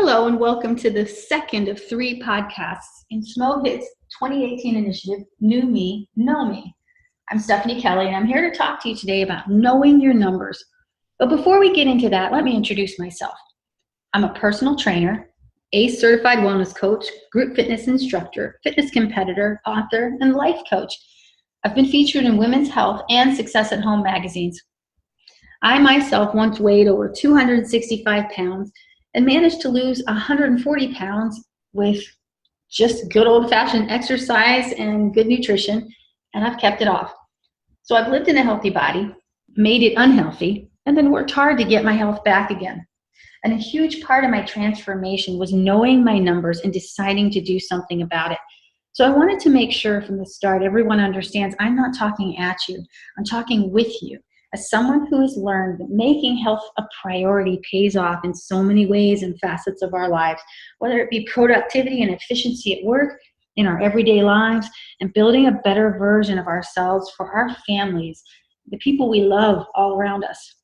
Hello and welcome to the second of 3 podcasts in SMOHIT's 2018 initiative, New Me, Know Me. I'm Stephanie Kelly and I'm here to talk to you today about knowing your numbers. But before we get into that, let me introduce myself. I'm a personal trainer, ACE certified wellness coach, group fitness instructor, fitness competitor, author, and life coach. I've been featured in Women's Health and Success at Home magazines. I myself once weighed over 265 pounds and managed to lose 140 pounds with just good old-fashioned exercise and good nutrition, and I've kept it off. So I've lived in a healthy body, made it unhealthy, and then worked hard to get my health back again. And a huge part of my transformation was knowing my numbers and deciding to do something about it. So I wanted to make sure from the start everyone understands I'm not talking at you, I'm talking with you. As someone who has learned that making health a priority pays off in so many ways and facets of our lives, whether it be productivity and efficiency at work, in our everyday lives, and building a better version of ourselves for our families, the people we love all around us.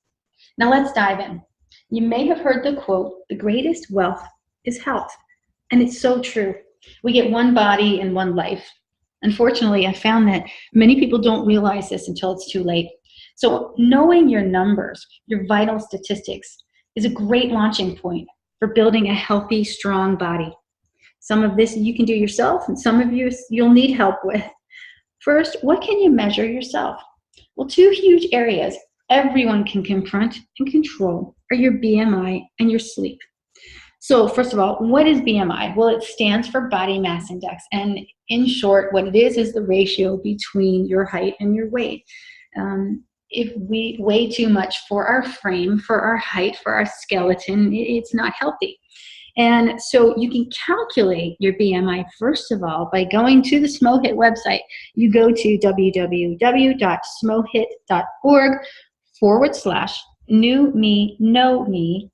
Now let's dive in. You may have heard the quote, "The greatest wealth is health." And it's so true. We get one body and one life. Unfortunately, I found that many people don't realize this until it's too late. So knowing your numbers, your vital statistics, is a great launching point for building a healthy, strong body. Some of this you can do yourself, and some of you'll need help with. First, what can you measure yourself? Well, 2 huge areas everyone can confront and control are your BMI and your sleep. So first of all, what is BMI? Well, it stands for body mass index. And in short, what it is the ratio between your height and your weight. If we weigh too much for our frame, for our height, for our skeleton, it's not healthy. And so you can calculate your BMI, first of all, by going to the SMOHIT website. You go to www.smohit.org/new me know me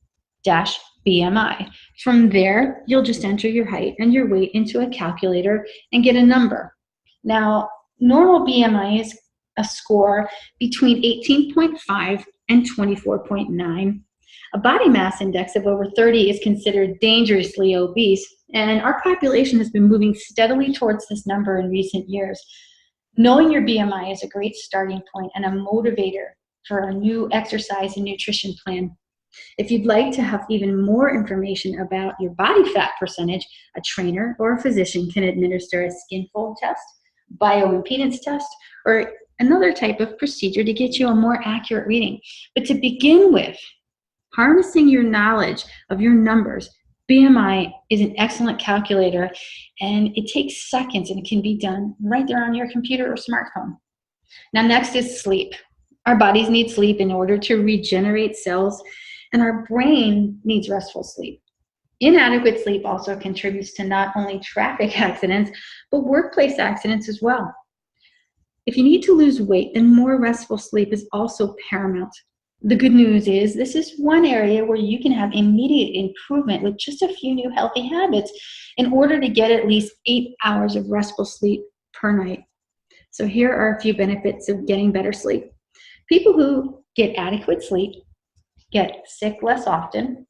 BMI. From there, you'll just enter your height and your weight into a calculator and get a number. Now, normal BMI is a score between 18.5 and 24.9. A body mass index of over 30 is considered dangerously obese, and our population has been moving steadily towards this number in recent years. Knowing your BMI is a great starting point and a motivator for a new exercise and nutrition plan. If you'd like to have even more information about your body fat percentage, a trainer or a physician can administer a skin fold test, bioimpedance test, or another type of procedure to get you a more accurate reading. But to begin with, harnessing your knowledge of your numbers, BMI is an excellent calculator, and it takes seconds, and it can be done right there on your computer or smartphone. Now, next is sleep. Our bodies need sleep in order to regenerate cells, and our brain needs restful sleep. Inadequate sleep also contributes to not only traffic accidents, but workplace accidents as well. If you need to lose weight, then more restful sleep is also paramount. The good news is this is one area where you can have immediate improvement with just a few new healthy habits in order to get at least 8 hours of restful sleep per night. So here are a few benefits of getting better sleep. People who get adequate sleep get sick less often.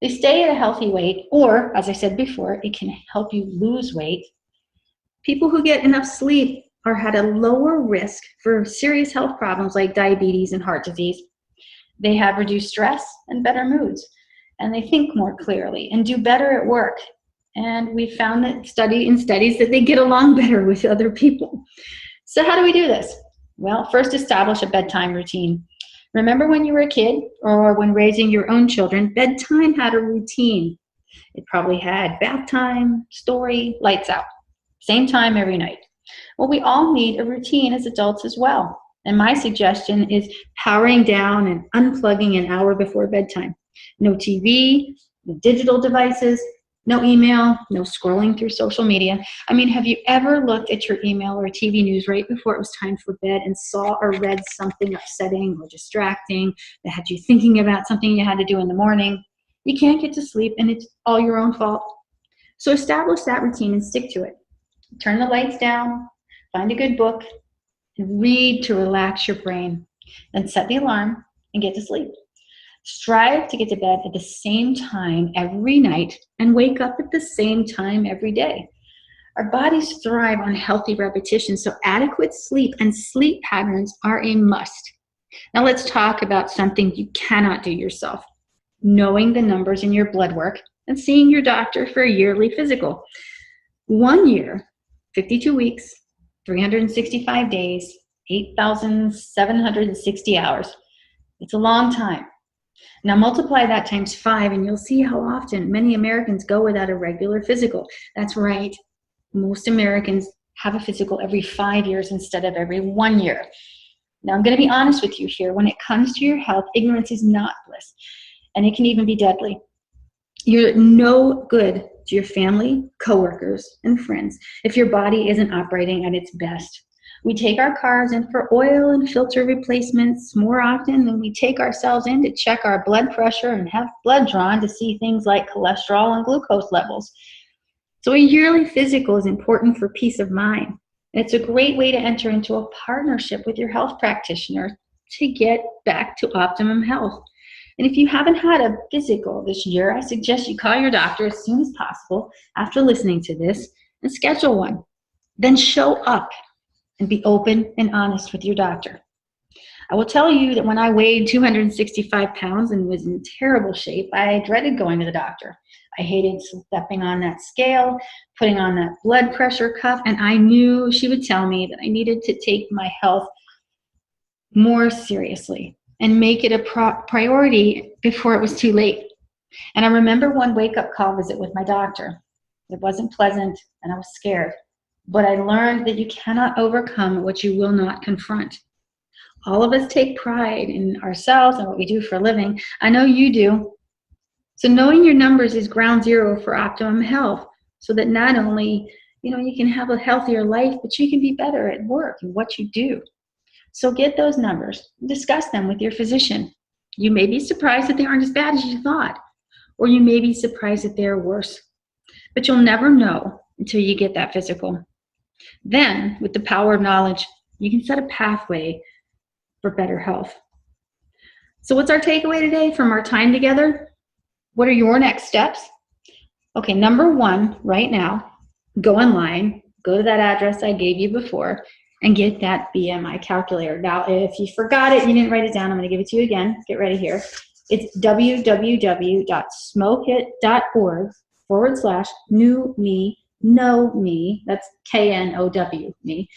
They stay at a healthy weight, or as I said before, it can help you lose weight. People who get enough sleep are at a lower risk for serious health problems like diabetes and heart disease. They have reduced stress and better moods, and they think more clearly and do better at work. And we found that in studies that they get along better with other people. So how do we do this? Well, first establish a bedtime routine. Remember when you were a kid or when raising your own children, bedtime had a routine. It probably had bath time, story, lights out, same time every night. Well, we all need a routine as adults as well. And my suggestion is powering down and unplugging an hour before bedtime. No TV, no digital devices, no email, no scrolling through social media. I mean, have you ever looked at your email or TV news right before it was time for bed and saw or read something upsetting or distracting that had you thinking about something you had to do in the morning? You can't get to sleep, and it's all your own fault. So establish that routine and stick to it. Turn the lights down, find a good book, and read to relax your brain. Then set the alarm and get to sleep. Strive to get to bed at the same time every night and wake up at the same time every day. Our bodies thrive on healthy repetition, so adequate sleep and sleep patterns are a must. Now let's talk about something you cannot do yourself: knowing the numbers in your blood work and seeing your doctor for a yearly physical. 1 year, 52 weeks, 365 days, 8,760 hours. It's a long time. Now multiply that times 5 and you'll see how often many Americans go without a regular physical. That's right. Most Americans have a physical every 5 years instead of every 1 year. Now I'm going to be honest with you here. When it comes to your health, ignorance is not bliss, and it can even be deadly. You're no good to your family, coworkers, and friends if your body isn't operating at its best. We take our cars in for oil and filter replacements more often than we take ourselves in to check our blood pressure and have blood drawn to see things like cholesterol and glucose levels. So a yearly physical is important for peace of mind. It's a great way to enter into a partnership with your health practitioner to get back to optimum health. And if you haven't had a physical this year, I suggest you call your doctor as soon as possible after listening to this and schedule one. Then show up and be open and honest with your doctor. I will tell you that when I weighed 265 pounds and was in terrible shape, I dreaded going to the doctor. I hated stepping on that scale, putting on that blood pressure cuff, and I knew she would tell me that I needed to take my health more seriously and make it a priority before it was too late. And I remember one wake-up call visit with my doctor. It wasn't pleasant, and I was scared. But I learned that you cannot overcome what you will not confront. All of us take pride in ourselves and what we do for a living. I know you do. So knowing your numbers is ground zero for optimum health, so that not only you can have a healthier life, but you can be better at work and what you do. So get those numbers, discuss them with your physician. You may be surprised that they aren't as bad as you thought, or you may be surprised that they're worse. But you'll never know until you get that physical. Then, with the power of knowledge, you can set a pathway for better health. So what's our takeaway today from our time together? What are your next steps? Okay, number 1, right now, go online, go to that address I gave you before, and get that BMI calculator. Now, if you forgot it, you didn't write it down, I'm going to give it to you again. Get ready here. It's www.smohit.org/new me, know me, that's KNOW me,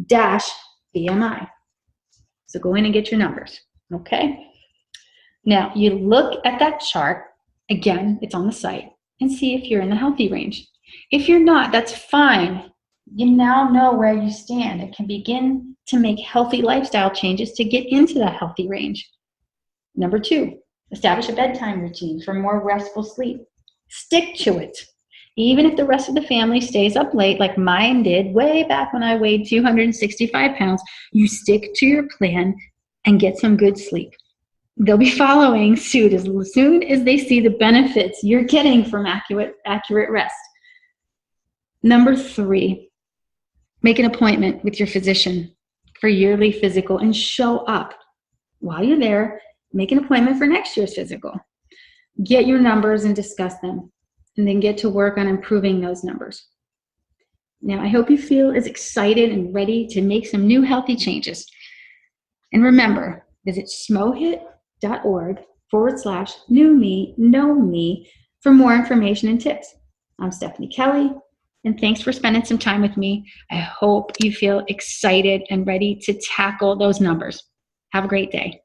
-BMI. So go in and get your numbers, okay? Now, you look at that chart, again, it's on the site, and see if you're in the healthy range. If you're not, that's fine. You now know where you stand and can begin to make healthy lifestyle changes to get into that healthy range. Number 2, establish a bedtime routine for more restful sleep. Stick to it. Even if the rest of the family stays up late like mine did way back when I weighed 265 pounds, you stick to your plan and get some good sleep. They'll be following suit as soon as they see the benefits you're getting from accurate rest. Number 3, make an appointment with your physician for yearly physical and show up. While you're there, make an appointment for next year's physical. Get your numbers and discuss them, and then get to work on improving those numbers. Now, I hope you feel as excited and ready to make some new healthy changes. And remember, visit SMOHIT.org/new me, know me for more information and tips. I'm Stephanie Kelly, and thanks for spending some time with me. I hope you feel excited and ready to tackle those numbers. Have a great day.